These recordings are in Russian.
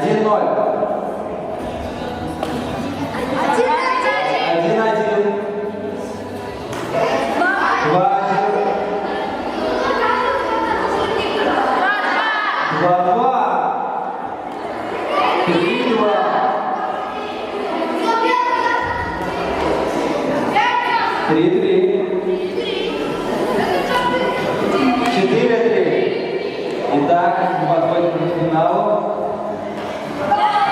1-0. 1-1. 2-2. 3-2. 3-3. 4-3. Итак, мы подходим к финалу.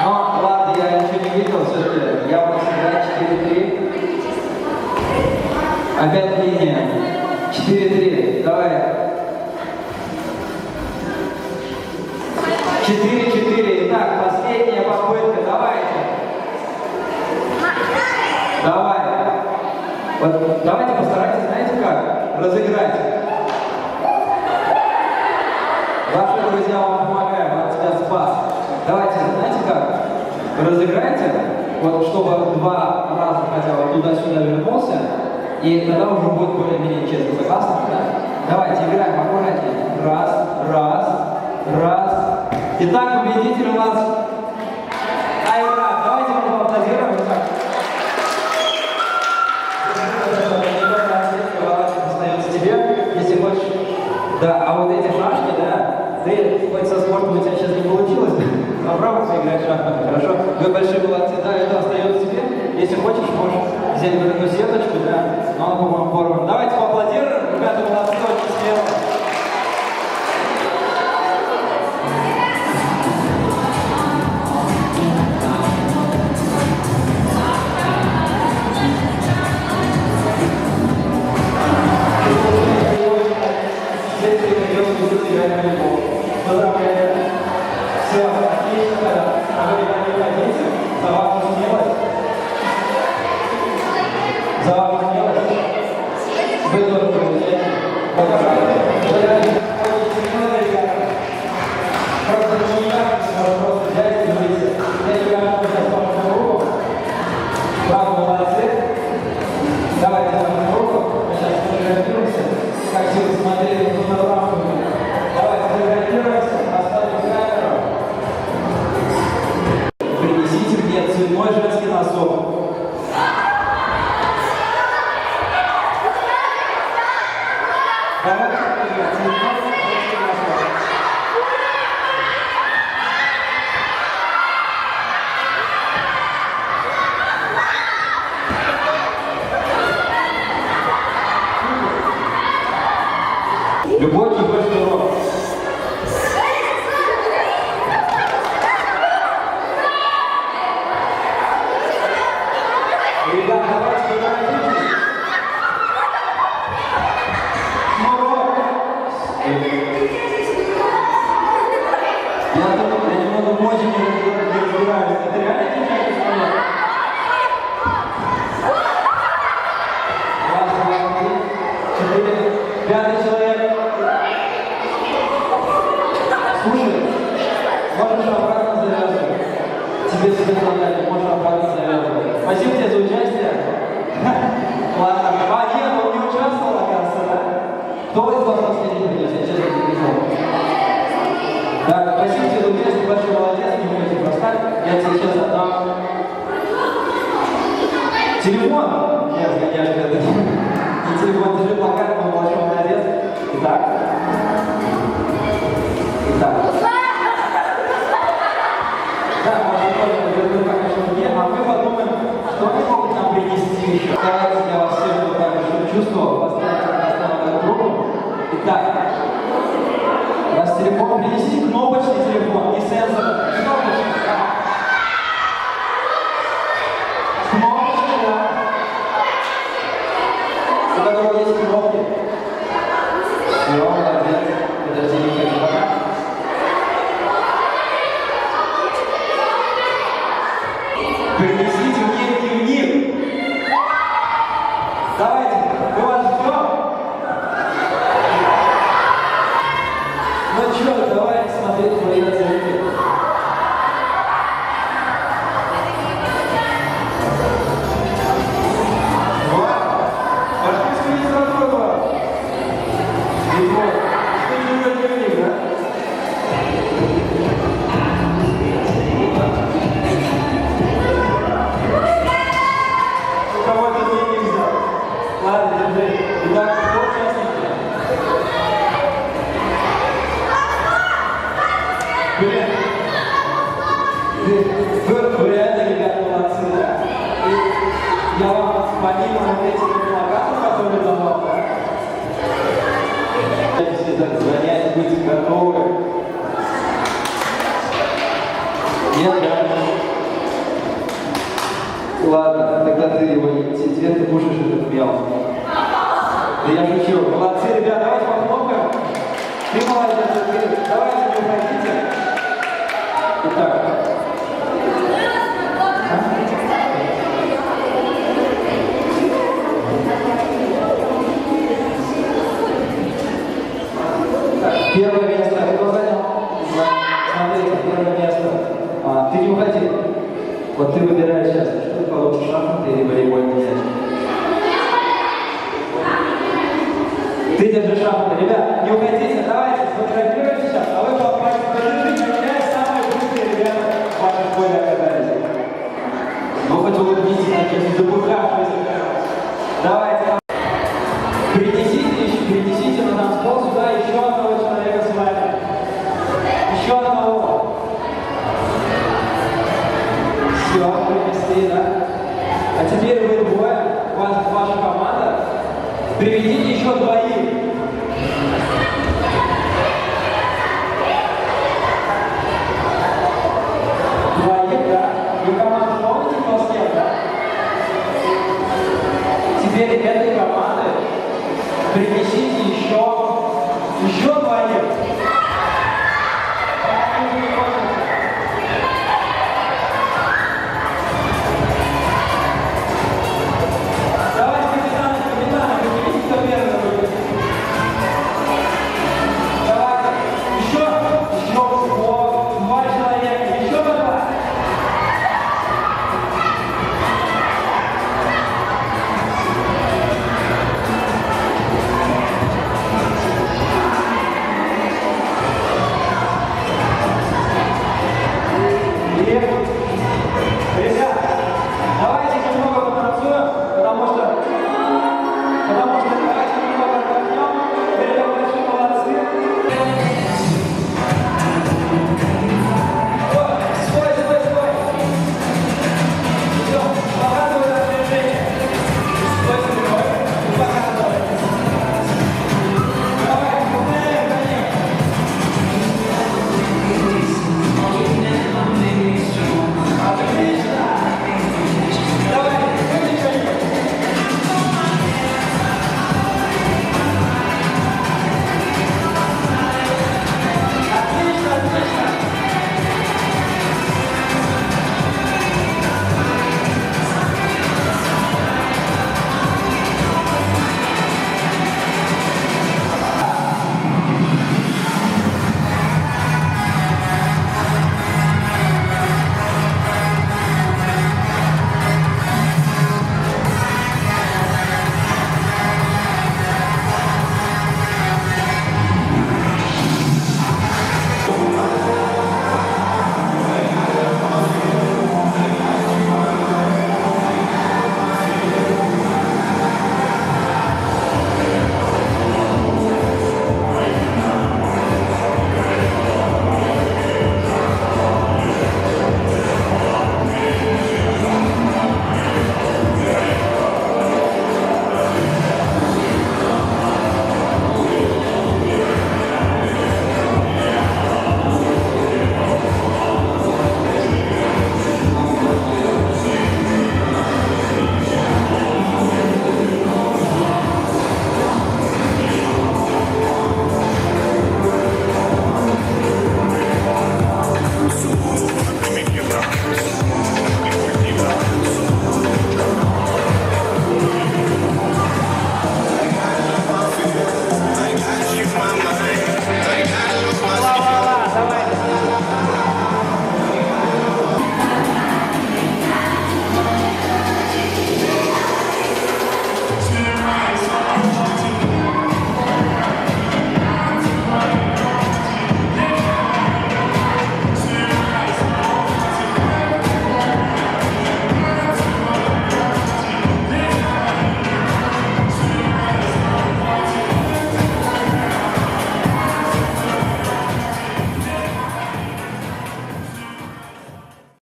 Но, ладно, я ничего не видел, все-таки я буду сыграть 4-3. Опять линия. 4-3. Давай. 4-4. Итак, последняя попытка. Давайте. Давай. Вот, давайте постарайтесь, знаете как, разыграть. Ваши друзья вам помогают, он тебя спас. Давайте, знаете как, разыграйте, вот чтобы 2 раза хотя бы туда-сюда вернулся, и тогда уже будет более-менее честно. Согласны? Да? Давайте, играем аккуратнее. Раз, раз, раз. Итак, победитель у нас Айра. Давайте мы поаплодируем. Остается тебе, если хочешь. Да, а вот эти шашки, да, ты хоть со спортом у тебя сейчас не получилось, попробуй поиграть в шахматы, хорошо? Вы большие молодцы, да, это остается тебе. Если хочешь, можешь взять вот эту сеточку, да, но она, по-моему, порвана. Давайте поаплодируем, ребята, молодцы, очень смело. Все, отлично, а вы не хотите, за вашу смелость, вы тоже получаете. Просто не кажется, просто взять и выйти. Если я могу сейчас вашу руку, правда, молодцы, давайте вашу руку, мы сейчас фотографируемся, как все вы смотрели на правду. Давайте фотографируемся, оставим камеру. Принесите мне цветной женский носок. Давайте цветной женский носок. Любовь и больше урок. Ребята, давайте фотографируйтесь. Я немного мочи не разбираюсь. Это реально девчонки со мной? Раз, два, три, 4, 5 человек. Слушай, можешь обратно завязывать. Тебе сюда задать, можешь обратно завязывать. Спасибо тебе за участие. Ладно. А, нет, он не участвовал, оказывается, да? Кто из вас последний придет? Я честно не пришел. Да, спасибо тебе за участие, большой молодец, не можете простать. Я тебе сейчас отдам телефон. Нет, конечно, это не телефон, держи плакат, но большой молодец. Итак. Да, может быть, конечно, нет, а мы подумаем, что они могут нам принести еще. Давайте я вас всех вот так же чувствовал, поставим на группу. Итак, у вас телефон, принесите кнопочный телефон, не сенсор. Кнопочный, да. Кнопочный, да. У которого есть кнопки. Все, молодец. Подожди, не хочу пока. Принесите мне дневник. Давайте, мы вас ждем. Ну что, давайте смотреть мои оценки. Вот. Пошли с министра. Итак, кто участники? Блин, вы реально, ребята, молодцы, да? И я вам помимо вот этих плакатов, которые давал, да? Все так занять, быть готовы. Нет, да? Ладно, тогда ты его не тебе, ты кушаешь этот мел. Да я шучу. Молодцы, ребят, давайте похлопаем. Ты молодец, ты. Давайте не уходите. Итак. Первое место. Кто занял? Смотрите, первое место. Ты не уходи. Вот ты выбираешь сейчас, что ты получишь, шахматы или волейбольный мяч. Ты держишь шахматы. Ребят, не уходите, давайте сфотографируем сейчас, а вы поддержите меня, самые быстрые ребята в вашей школе оказались. Ну хоть улыбнитесь, такие запыхавшиеся. Давайте. Принесите на танцпол сюда еще одного человека с вами. Еще одного. Все, принесли, да? А теперь вы двое, ваша команда, приведите еще двоих. Двоих, да? Вы команду помните, кто с кем, да? Теперь этой команды принесите